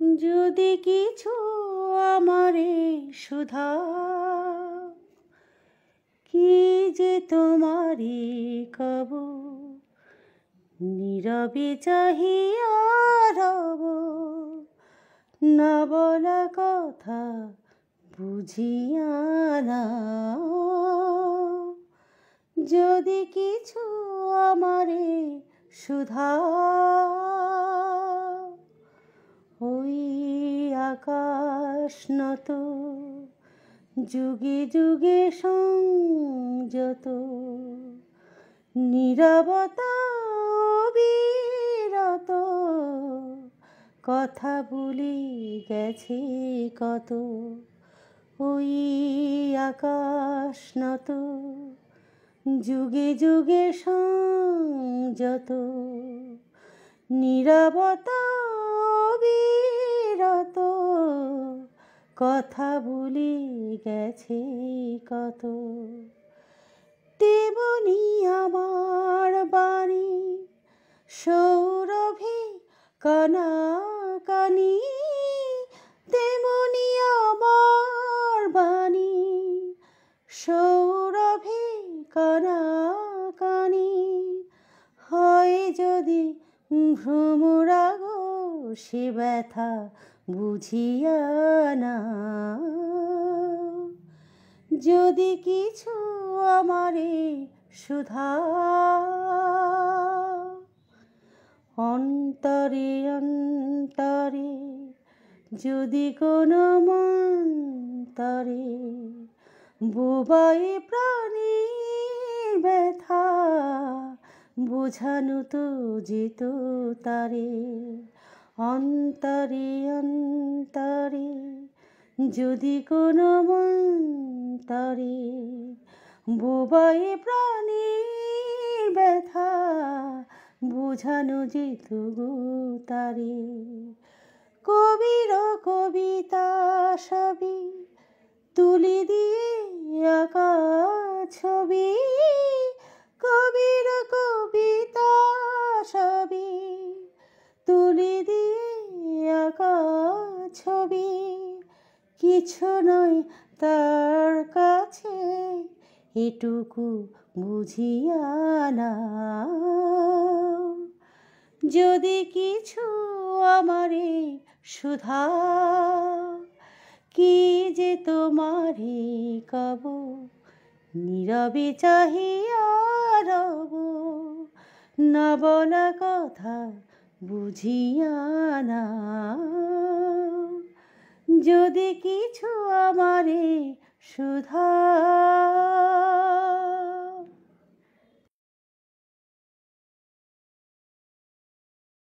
যদি কিছু আমারে শুধাও, কি যে তোমারে কব, নীরবে চাহিয়া রব, না বলা কথা বুঝিয়া নাও। যদি কিছু আমারে শুধাও, ওই আকাশ নত, যুগে যুগে সংযত, নীরবতা অবিরত, কথা বলি গেছে কত। ওই আকাশ নত, যুগে যুগে সংযত, নীরবতা অবিরত, কথা বলি গেছে কত। তেমনি আমার বাণী সৌরভে কানাকানি, তেমনি আমার বাণী সৌরভে কানাকানি, হয় যদি ভ্রমরাগ সে ব্যথা বুঝিয়া নাও। যদি কিছু আমারে শুধাও, অন্তরে অন্তরে যদি কোনো মন্তরে বোবায় প্রাণীর ব্যথা, বোঝানো তো যেত তারে। অন্তরে অন্তরে যদি কোনো মন্তরে বোবায় প্রাণীর ব্যথা, বোঝানো যেত গো তারে। কবির কবিতা সবই তুলি দিয়ে আঁকা ছবি, কবির কবিতা সবই তুলি দিয়ে আঁকা ছবি, কিছু নয় তার কাছে এটুকু বুঝিয়া নাও। যদি কিছু আমারে শুধাও, কি যে তোমারে কব, নীরবে চাহিয়া রব, না বলা কথা বুঝিয়া নাও। যদি কিছু আমারে শুধাও।